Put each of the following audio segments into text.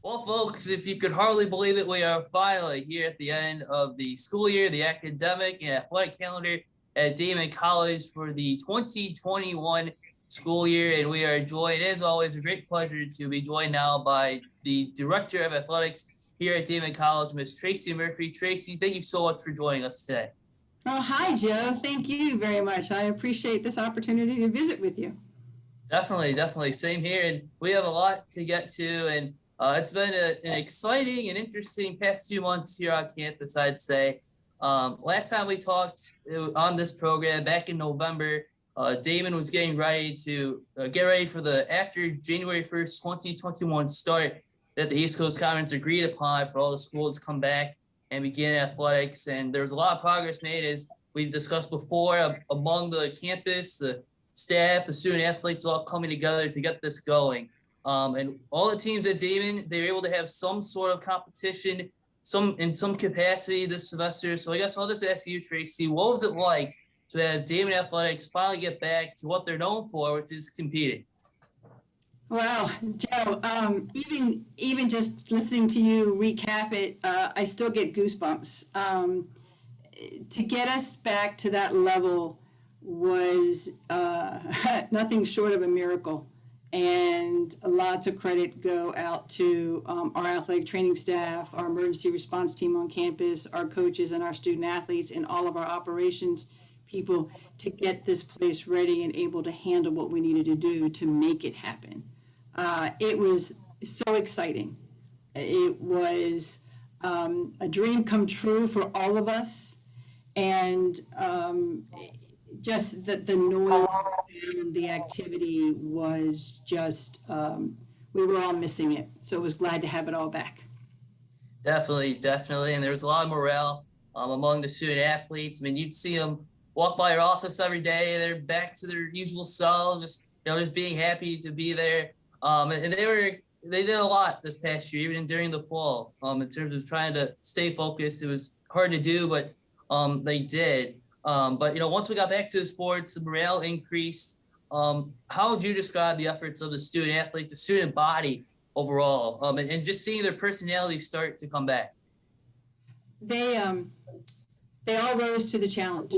Well, folks, if you could hardly believe it, we are finally here at the end of the school year, the academic and athletic calendar at Daemen College for the 2021 school year. And we are joined, as always, a great pleasure to be joined now by the Director of Athletics here at Daemen College, Ms. Traci Murphy. Traci, thank you so much for joining us today. Oh, hi, Joe. Thank you very much. I appreciate this opportunity to visit with you. Definitely. Same here. And we have a lot to get to. And it's been an exciting and interesting past few months here on campus, I'd say. Last time we talked on this program back in November, Daemen was getting ready to get ready for the after January 1st, 2021 start that the East Coast Conference agreed upon for all the schools to come back and begin athletics. And there was a lot of progress made, as we've discussed before, among the campus, the staff, the student athletes all coming together to get this going. And all the teams at Daemen, they were able to have some sort of competition, in some capacity this semester. So I guess I'll just ask you, Traci, what was it like to have Daemen athletics finally get back to what they're known for, which is competing? Well, Joe, even just listening to you recap it, I still get goosebumps. To get us back to that level was nothing short of a miracle. And lots of credit go out to our athletic training staff, our emergency response team on campus, our coaches and our student athletes, and all of our operations people to get this place ready and able to handle what we needed to do to make it happen. It was so exciting. It was a dream come true for all of us. And just the noise and the activity was just, we were all missing it. So it was glad to have it all back. Definitely. And there was a lot of morale among the student athletes. I mean, you'd see them walk by your office every day. They're back to their usual selves, just being happy to be there. And they did a lot this past year, even during the fall, in terms of trying to stay focused. It was hard to do, but they did. But once we got back to the sports, the morale increased. How would you describe the efforts of the student athlete, the student body overall, and just seeing their personalities start to come back? They all rose to the challenge.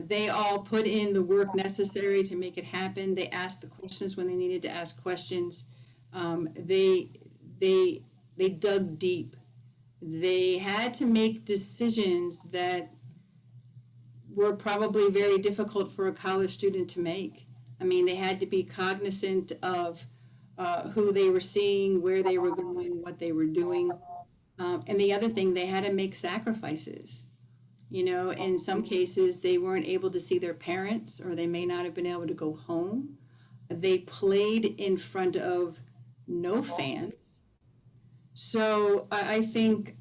They all put in the work necessary to make it happen. They asked the questions when they needed to ask questions. They dug deep. They had to make decisions that were probably very difficult for a college student to make. I mean, they had to be cognizant of who they were seeing, where they were going, what they were doing. And the other thing, they had to make sacrifices. In some cases, they weren't able to see their parents, or they may not have been able to go home. They played in front of no fans. So I think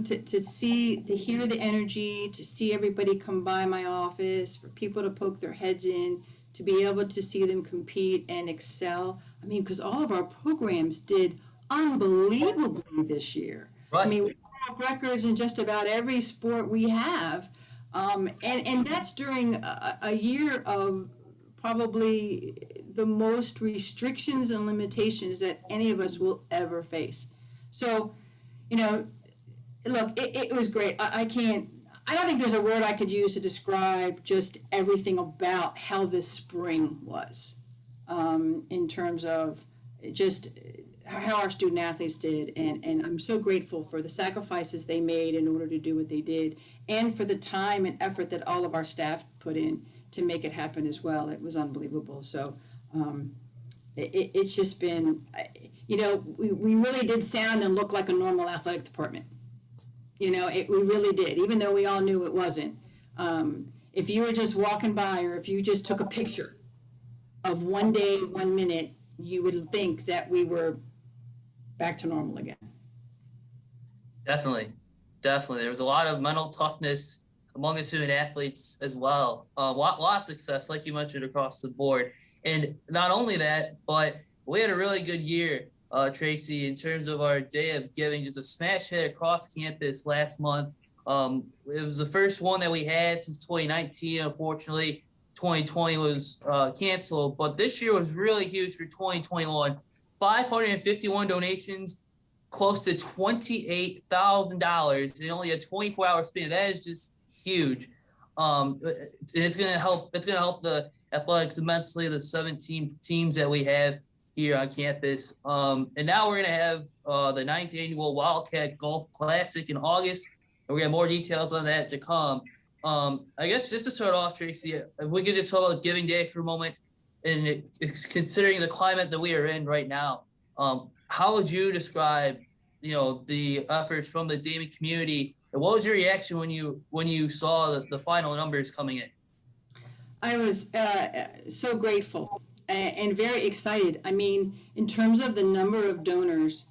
to hear the energy, to see everybody come by my office, for people to poke their heads in, to be able to see them compete and excel. I mean, because all of our programs did unbelievably this year. Right. I mean, we have records in just about every sport we have. And that's during a year of probably the most restrictions and limitations that any of us will ever face. So, look, it was great. I don't think there's a word I could use to describe just everything about how this spring was, in terms of just how our student athletes did. And I'm so grateful for the sacrifices they made in order to do what they did, and for the time and effort that all of our staff put in to make it happen as well. It was unbelievable. So it's just been, we really did sound and look like a normal athletic department. We really did, even though we all knew it wasn't. If you were just walking by, or if you just took a picture of one day, 1 minute, you would think that we were back to normal again. Definitely. There was a lot of mental toughness among the student athletes as well. A lot of success, like you mentioned, across the board. And not only that, but we had a really good year, Traci, in terms of our Day of Giving. Just a smash hit across campus last month. It was the first one that we had since 2019. Unfortunately, 2020 was canceled, but this year was really huge for 2021. 551 donations, close to $28,000 in only a 24-hour span. That is just huge. And it's gonna help. It's gonna help the athletics immensely. The 17 teams that we have here on campus. And now we're gonna have the 9th annual Wildcat Golf Classic in August, and we're gonna have more details on that to come. I guess just to start off, Tracy, if we could just talk about Giving Day for a moment, and it's considering the climate that we are in right now. How would you describe, the efforts from the Daemen community, and what was your reaction when you saw the final numbers coming in? I was so grateful and very excited. I mean, in terms of the number of donors,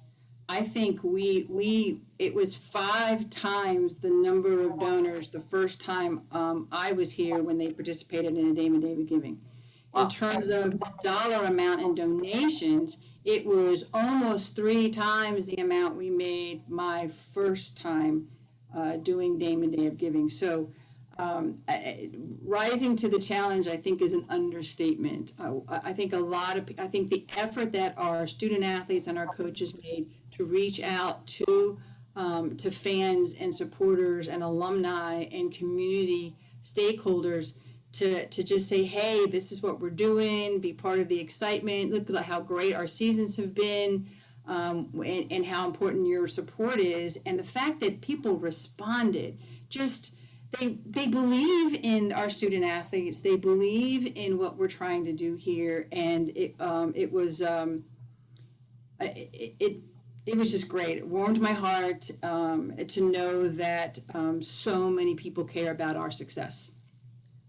I think it was 5 times the number of donors the first time I was here when they participated in a Daemen Day of Giving. In terms of the dollar amount in donations, it was almost 3 times the amount we made my first time doing Daemen Day of Giving. So rising to the challenge, I think, is an understatement. I think the effort that our student athletes and our coaches made to reach out to fans and supporters and alumni and community stakeholders to just say, hey, this is what we're doing, be part of the excitement, look at how great our seasons have been, and how important your support is. And the fact that people responded, just they believe in our student athletes, they believe in what we're trying to do here, and it was just great. It warmed my heart to know that so many people care about our success.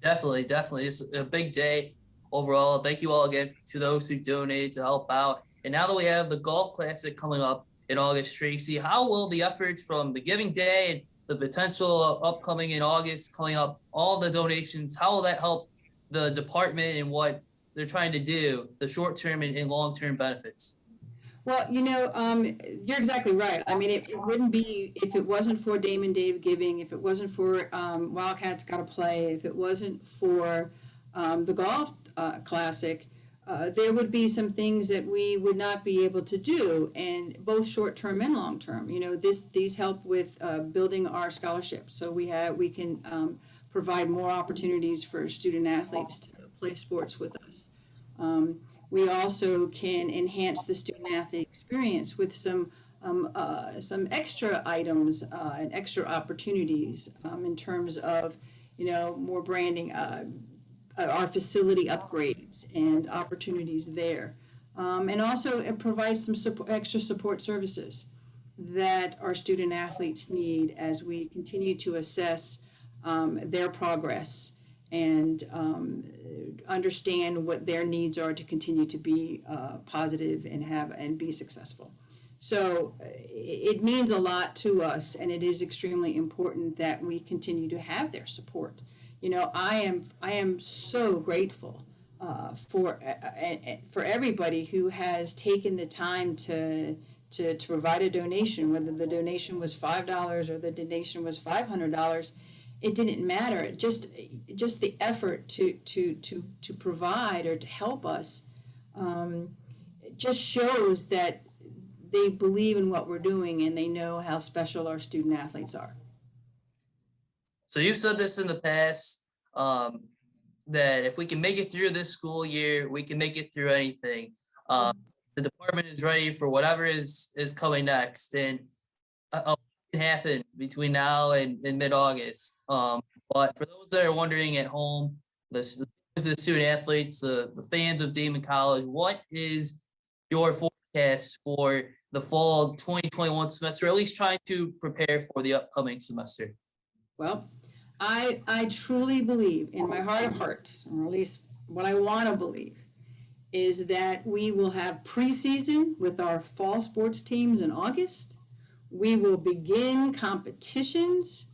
Definitely. It's a big day overall. Thank you all again to those who donated to help out. And now that we have the Golf Classic coming up in August, Tracy, how will the efforts from the Giving Day and the potential upcoming in August, coming up, all the donations, how will that help the department and what they're trying to do, the short-term and long-term benefits? Well, you're exactly right. I mean, it wouldn't be, if it wasn't for Daemen Day of Giving, if it wasn't for Wildcats Gotta Play, if it wasn't for the Golf Classic, there would be some things that we would not be able to do, and both short-term and long-term. These help with building our scholarships, so we can provide more opportunities for student athletes to play sports with us. We also can enhance the student athlete experience with some extra items and extra opportunities in terms of, more branding, our facility upgrades and opportunities there. And also it provides some extra support services that our student athletes need as we continue to assess their progress and understand what their needs are to continue to be positive and be successful. So it means a lot to us, and it is extremely important that we continue to have their support. I am so grateful for everybody who has taken the time to provide a donation, whether the donation was $5 or the donation was $500. It didn't matter. Just the effort to provide or to help us just shows that they believe in what we're doing and they know how special our student athletes are. So you said this in the past, that if we can make it through this school year, we can make it through anything. The department is ready for whatever is coming next, and a lot can happen between now and mid-August. But for those that are wondering at home, the student athletes, the fans of Daemen College, what is your forecast for the fall 2021 semester, or at least trying to prepare for the upcoming semester? Well, I truly believe in my heart of hearts, or at least what I want to believe, is that we will have preseason with our fall sports teams in August. We will begin competitions,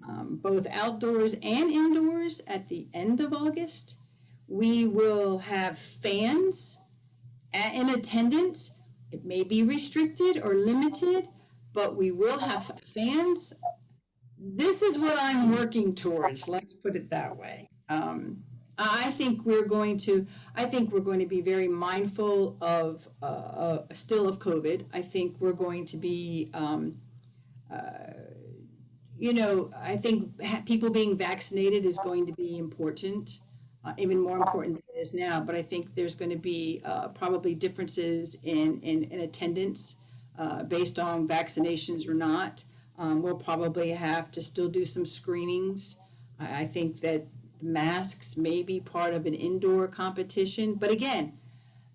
both outdoors and indoors, at the end of August. We will have fans in attendance. It may be restricted or limited, but we will have fans. This is what I'm working towards, let's put it that way. I think we're going to be very mindful of still of COVID. I think we're going to be, I think people being vaccinated is going to be important, even more important than it is now. But I think there's going to be probably differences in attendance based on vaccinations or not. We'll probably have to still do some screenings. I think that masks may be part of an indoor competition, but again,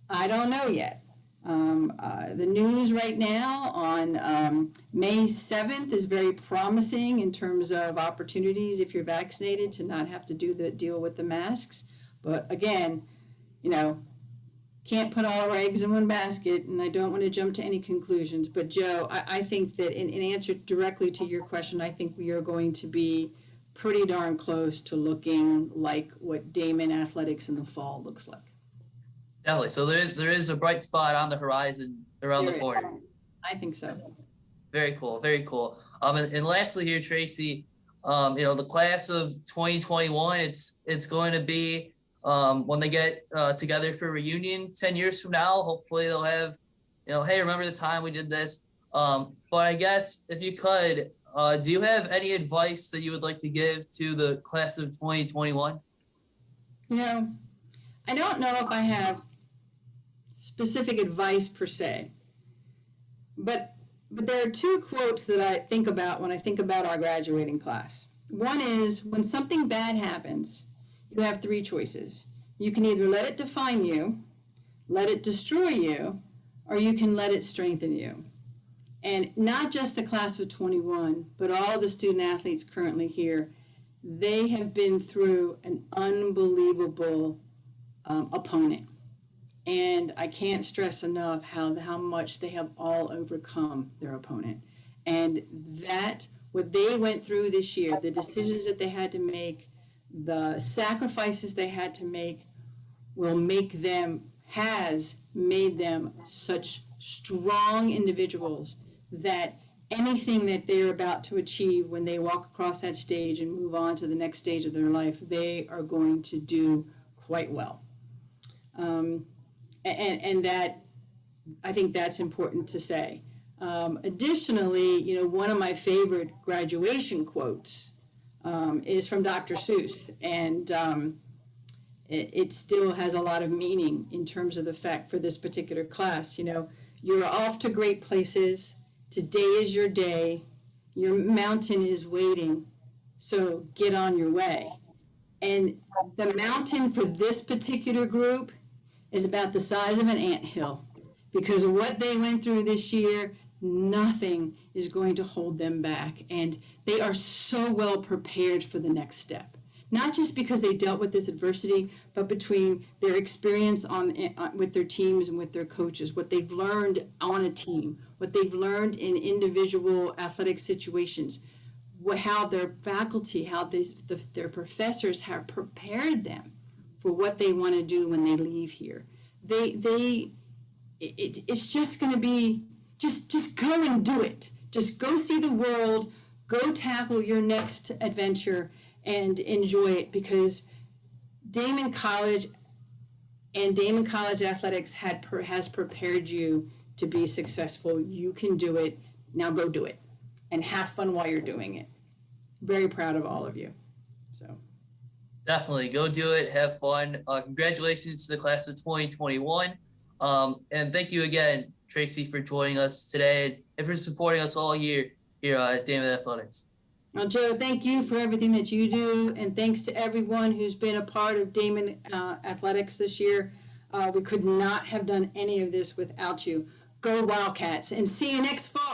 I don't know yet. The news right now on May 7th is very promising in terms of opportunities if you're vaccinated to not have to deal with the masks. But again, can't put all our eggs in one basket, and I don't want to jump to any conclusions. But Joe, I think that in answer directly to your question, I think we are going to be pretty darn close to looking like what Daemen athletics in the fall looks like. Definitely. So there is a bright spot on the horizon around the corner. I think so. Very cool. Very cool. And lastly here, Traci, the class of 2021, it's going to be when they get together for a reunion 10 years from now. Hopefully they'll have, hey, remember the time we did this? But I guess if you could, do you have any advice that you would like to give to the class of 2021? I don't know if I have specific advice per se, but there are two quotes that I think about when I think about our graduating class. One is, when something bad happens, you have three choices. You can either let it define you, let it destroy you, or you can let it strengthen you. And not just the class of 21, but all the student athletes currently here, they have been through an unbelievable opponent. And I can't stress enough how much they have all overcome their opponent. And that, what they went through this year, the decisions that they had to make, the sacrifices they had to make, has made them such strong individuals that anything that they're about to achieve when they walk across that stage and move on to the next stage of their life, they are going to do quite well. And that, I think that's important to say. Additionally, one of my favorite graduation quotes is from Dr. Seuss, and it still has a lot of meaning in terms of the fact for this particular class. You're off to great places. Today is your day. Your mountain is waiting, so get on your way. And the mountain for this particular group is about the size of an anthill. Because of what they went through this year, nothing is going to hold them back. And they are so well prepared for the next step. Not just because they dealt with this adversity, but between their experience with their teams and with their coaches, what they've learned on a team, what they've learned in individual athletic situations, how their faculty, their professors have prepared them for what they want to do when they leave here. It's just going to be, just go and do it. Just go see the world, go tackle your next adventure and enjoy it, because Daemen College and Daemen College Athletics has prepared you to be successful. You can do it. Now go do it and have fun while you're doing it. Very proud of all of you. So definitely go do it. Have fun. Congratulations to the class of 2021. And thank you again, Traci, for joining us today and for supporting us all year here at Daemen Athletics. Well, Joe, thank you for everything that you do, and thanks to everyone who's been a part of Daemen Athletics this year. We could not have done any of this without you. Go Wildcats, and see you next fall.